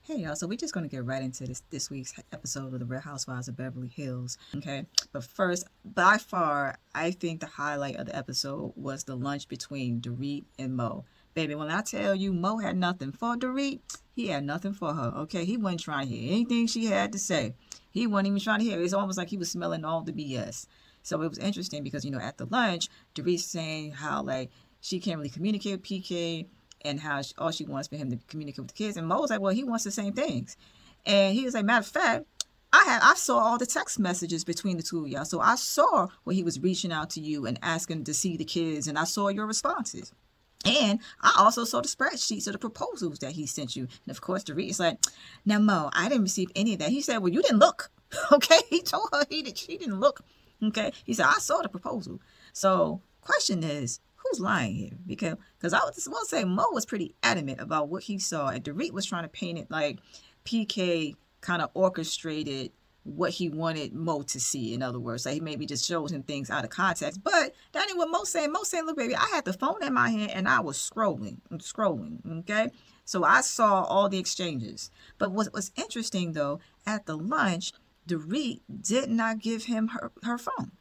Hey y'all, so we're just going to get right into this week's episode of the Real Housewives of Beverly Hills. Okay, but first, by far, I think the highlight of the episode was the lunch between Dorit and Mo. Baby, when I tell you Mo had nothing for Dorit, he had nothing for her. Okay, he wasn't trying to hear anything she had to say. He wasn't even trying to hear it. It's almost like he was smelling all the BS. So it was interesting because, at the lunch, Dorit's saying how, like, she can't really communicate with PK and how all she wants for him to communicate with the kids. And Mo was like, well, he wants the same things. And he was like, matter of fact, I saw all the text messages between the two of y'all. So I saw where he was reaching out to you and asking to see the kids, and I saw your responses. And I also saw the spreadsheets of the proposals that he sent you. And of course, Dorit is like, now, Mo, I didn't receive any of that. He said, well, you didn't look. Okay. He told her she didn't look. Okay. He said, I saw the proposal. So question is, who's lying here? Because I will say Mo was pretty adamant about what he saw, and Dorit was trying to paint it like PK kind of orchestrated what he wanted Mo to see. In other words, like he maybe just showed him things out of context. But that ain't what Mo saying. Mo saying, look, baby, I had the phone in my hand and I was scrolling. Okay. So I saw all the exchanges. But what was interesting though, at the lunch, Dorit did not give him her phone.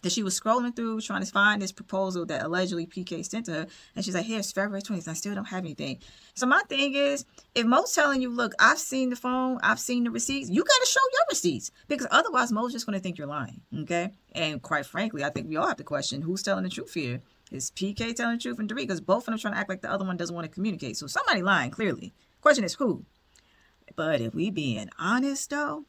That she was scrolling through trying to find this proposal that allegedly PK sent to her, and she's like, here's February 20th, I still don't have anything. So my thing is, if Mo's telling you, look, I've seen the phone, I've seen the receipts, you got to show your receipts, because otherwise Mo's just going to think you're lying, okay? And quite frankly, I think we all have to question who's telling the truth here. Is PK telling the truth and Dorit? Because both of them trying to act like the other one doesn't want to communicate. So somebody lying, clearly. Question is who? But if we being honest, though,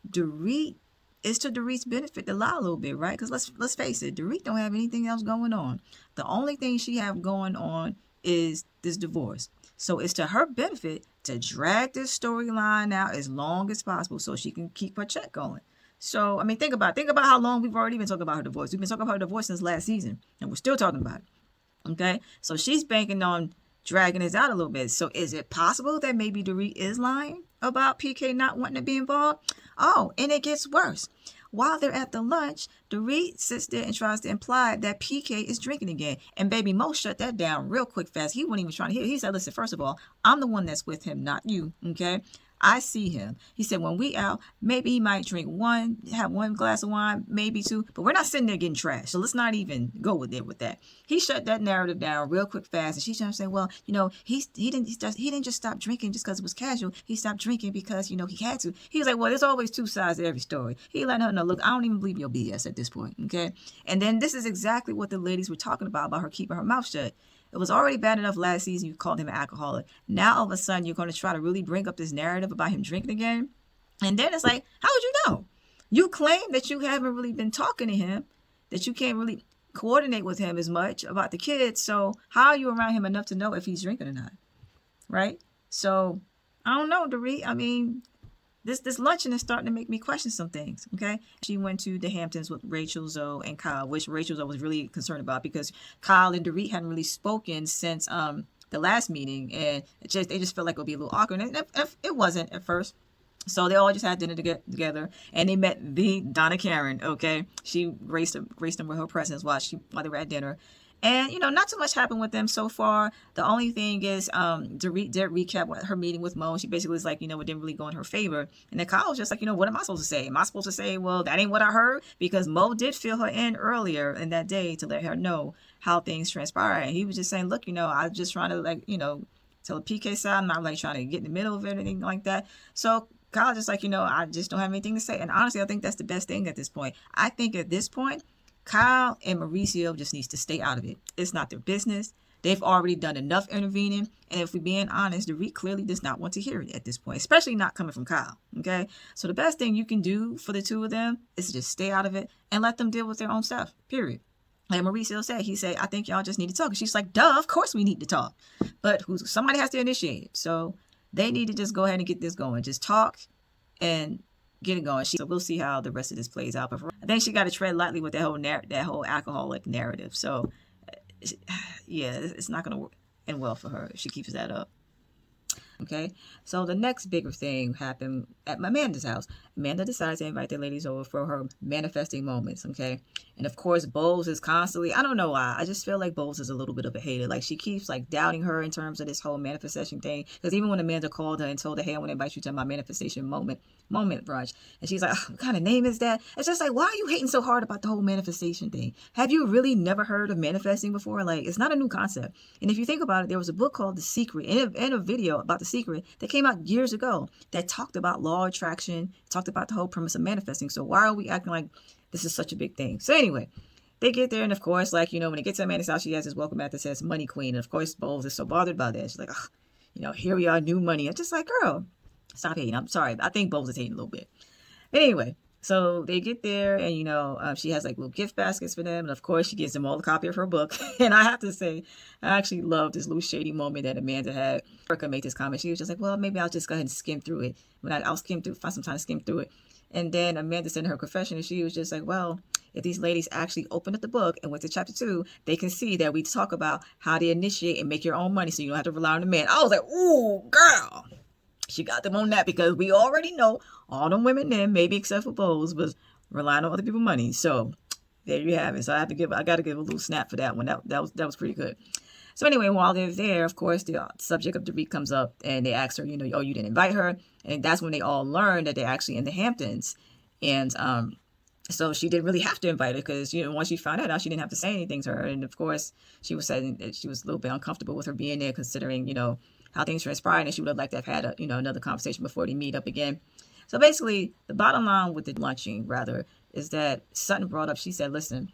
Dorit, it's to Dorit's benefit to lie a little bit, right? Because let's face it, Dorit don't have anything else going on. The only thing she have going on is this divorce. So it's to her benefit to drag this storyline out as long as possible so she can keep her check going. So, I mean, think about how long we've already been talking about her divorce. We've been talking about her divorce since last season, and we're still talking about it. Okay? So she's banking on dragging this out a little bit. So is it possible that maybe Dorit is lying about PK not wanting to be involved? Oh, and it gets worse. While they're at the lunch, Dorit sits there and tries to imply that PK is drinking again. And baby Mo shut that down real quick fast. He wasn't even trying to hear. He said, listen, first of all, I'm the one that's with him, not you, okay? I see him. He said, when we out, maybe he might have one glass of wine, maybe two, but we're not sitting there getting trashed. So let's not even go with that. He shut that narrative down real quick fast. And she's trying to say, well, he didn't just stop drinking just because it was casual. He stopped drinking because, he had to. He was like, well, there's always two sides to every story. He let her know, look, I don't even believe your BS at this point. Okay. And then this is exactly what the ladies were talking about her keeping her mouth shut. It was already bad enough last season you called him an alcoholic. Now all of a sudden you're going to try to really bring up this narrative about him drinking again. And then it's like, how would you know? You claim that you haven't really been talking to him, that you can't really coordinate with him as much about the kids. So how are you around him enough to know if he's drinking or not? Right? So I don't know, Dorit. I mean, this luncheon is starting to make me question some things, okay? She went to the Hamptons with Rachel, Zoe, and Kyle, which Rachel Zoe was really concerned about because Kyle and Dorit hadn't really spoken since the last meeting, and they just felt like it would be a little awkward. And it wasn't at first. So they all just had dinner together, and they met the Donna Karen, okay? She graced them with her presence while they were at dinner. And, not too much happened with them so far. The only thing is Dorit did recap her meeting with Mo. She basically was like, it didn't really go in her favor. And then Kyle was just like, what am I supposed to say? Am I supposed to say, well, that ain't what I heard? Because Mo did fill her in earlier in that day to let her know how things transpired. And he was just saying, look, I was just trying to, tell the PK side. I'm not, trying to get in the middle of it or anything like that. So Kyle just like, I just don't have anything to say. And honestly, I think that's the best thing at this point. I think at this point, Kyle and Mauricio just needs to stay out of it. It's not their business. They've already done enough intervening. And if we're being honest, Dorit clearly does not want to hear it at this point, especially not coming from Kyle. Okay. So the best thing you can do for the two of them is to just stay out of it and let them deal with their own stuff, period. Like Mauricio said, he said, I think y'all just need to talk. And she's like, duh, of course we need to talk. But somebody has to initiate it. So they need to just go ahead and get this going. Just talk and get it going. So we'll see how the rest of this plays out. But I think she got to tread lightly with that whole alcoholic narrative. So yeah, it's not going to end well for her if she keeps that up. Okay, so the next bigger thing happened at Amanda's house. Amanda decides to invite the ladies over for her manifesting moments. Okay, and of course, Bowles is constantly, I don't know why, I just feel like Bowles is a little bit of a hater. Like, she keeps like doubting her in terms of this whole manifestation thing. Because even when Amanda called her and told her, hey, I want to invite you to my manifestation moment brunch, and she's like, oh, what kind of name is that? It's just like, why are you hating so hard about the whole manifestation thing? Have you really never heard of manifesting before? Like, it's not a new concept. And if you think about it, there was a book called The Secret and a video about The Secret that came out years ago that talked about law of attraction, talked about the whole premise of manifesting. So why are we acting like this is such a big thing? So anyway, they get there, and of course, like, when it gets to Amanda's house, she has this welcome mat that says Money Queen. And of course, Bowles is so bothered by that. She's like, oh, here we are, new money. I'm just like, girl, stop hating. I'm sorry. I think Bowles is hating a little bit. But anyway, so they get there, and she has like little gift baskets for them, and of course she gives them all a copy of her book. And I have to say, I actually love this little shady moment that Amanda had. Erica made this comment. She was just like, well, maybe I'll just go ahead and skim through it. I'll find some time to skim through it. And then Amanda said in her confession, and she was just like, well, if these ladies actually open up the book and went to chapter 2, they can see that we talk about how to initiate and make your own money so you don't have to rely on a man. I was like, ooh, girl. She got them on that, because we already know all them women then, maybe except for Bowles, was relying on other people's money. So there you have it. So I got to give a little snap for that one. That was pretty good. So anyway, while they're there, of course, the subject of Dorit comes up, and they ask her, oh, you didn't invite her. And that's when they all learn that they're actually in the Hamptons. And so she didn't really have to invite her, because, once she found out, she didn't have to say anything to her. And of course, she was saying that she was a little bit uncomfortable with her being there, considering, how things transpired, and she would have liked to have had another conversation before they meet up again. So basically, the bottom line with the lunching, rather, is that Sutton brought up, she said, listen,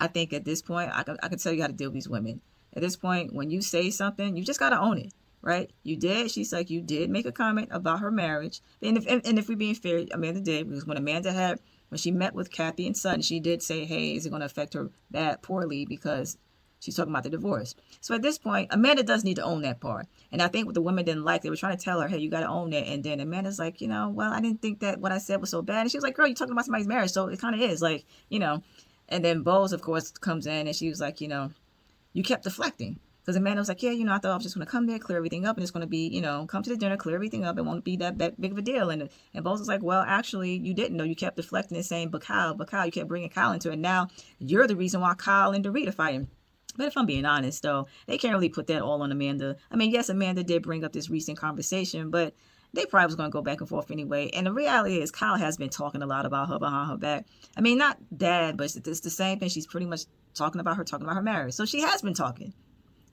I think at this point, I can tell you how to deal with these women. At this point, when you say something, you just got to own it, right? You did. She's like, you did make a comment about her marriage. And if we're being fair, Amanda did, because when she met with Kathy and Sutton, she did say, hey, is it going to affect her that poorly, because she's talking about the divorce. So at this point, Amanda does need to own that part. And I think what the women didn't like, they were trying to tell her, hey, you got to own that. And then Amanda's like, well, I didn't think that what I said was so bad. And she was like, girl, you're talking about somebody's marriage. So it kind of is like, And then Bowles, of course, comes in, and she was like, you kept deflecting. Because Amanda was like, yeah, I thought I was just going to come there, clear everything up, and it's going to be, come to the dinner, clear everything up. It won't be that big of a deal. And Bowles was like, well, actually, you didn't know. You kept deflecting and saying, but Kyle, you kept bringing Kyle into it. Now you're the reason why Kyle and Dorit are fighting. But if I'm being honest, though, they can't really put that all on Amanda. I mean, yes, Amanda did bring up this recent conversation, but they probably was going to go back and forth anyway. And the reality is, Kyle has been talking a lot about her behind her back. I mean, not bad, but it's the same thing. She's pretty much talking about her marriage. So she has been talking,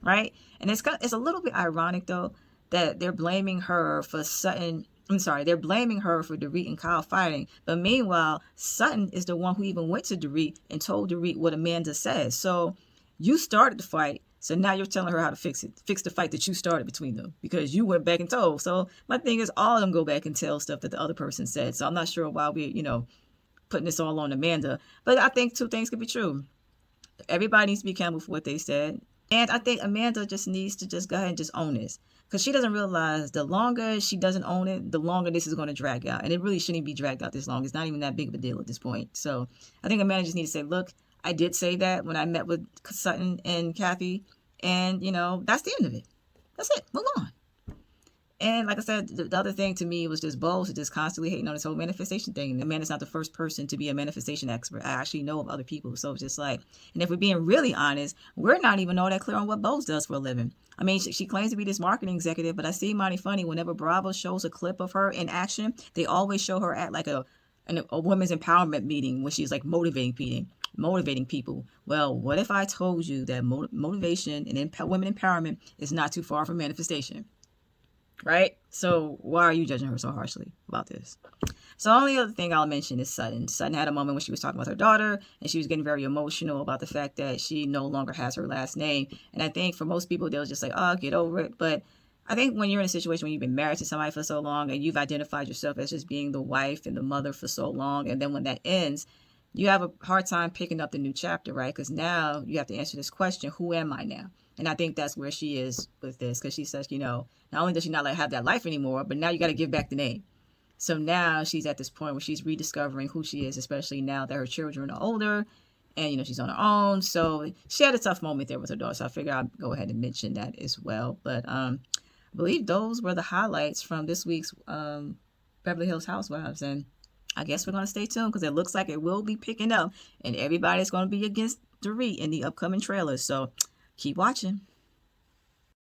right? And it's a little bit ironic, though, that they're blaming her for Sutton. I'm sorry, they're blaming her for Dorit and Kyle fighting. But meanwhile, Sutton is the one who even went to Dorit and told Dorit what Amanda said. So you started the fight, so now you're telling her how to fix the fight that you started between them, because you went back and told. So my thing is, all of them go back and tell stuff that the other person said. So I'm not sure why we're, putting this all on Amanda. But I think two things could be true. Everybody needs to be accountable for what they said. And I think Amanda just needs to just go ahead and just own this. Because she doesn't realize the longer she doesn't own it, the longer this is going to drag out. And it really shouldn't be dragged out this long. It's not even that big of a deal at this point. So I think Amanda just needs to say, look, I did say that when I met with Sutton and Kathy, and, that's the end of it. That's it. Move on. And like I said, the other thing to me was just Bowles just constantly hating on this whole manifestation thing. Amanda's not the first person to be a manifestation expert. I actually know of other people. So it's just like, and if we're being really honest, we're not even all that clear on what Bowles does for a living. I mean, she claims to be this marketing executive, but I see mighty funny whenever Bravo shows a clip of her in action, they always show her at like a women's empowerment meeting when she's like motivating people. Well, what if I told you that motivation and women empowerment is not too far from manifestation? Right? So why are you judging her so harshly about this? So the only other thing I'll mention is Sutton. Sutton had a moment when she was talking about her daughter, and she was getting very emotional about the fact that she no longer has her last name. And I think for most people, they'll just say, oh, get over it. But I think when you're in a situation when you've been married to somebody for so long, and you've identified yourself as just being the wife and the mother for so long, and then when that ends, you have a hard time picking up the new chapter, right? Because now you have to answer this question, who am I now? And I think that's where she is with this, because she says, not only does she not have that life anymore, but now you got to give back the name. So now she's at this point where she's rediscovering who she is, especially now that her children are older and, she's on her own. So she had a tough moment there with her daughter. So I figured I'd go ahead and mention that as well. But believe those were the highlights from this week's Beverly Hills Housewives. And I guess we're going to stay tuned because it looks like it will be picking up and everybody's going to be against Dorit in the upcoming trailers. So keep watching.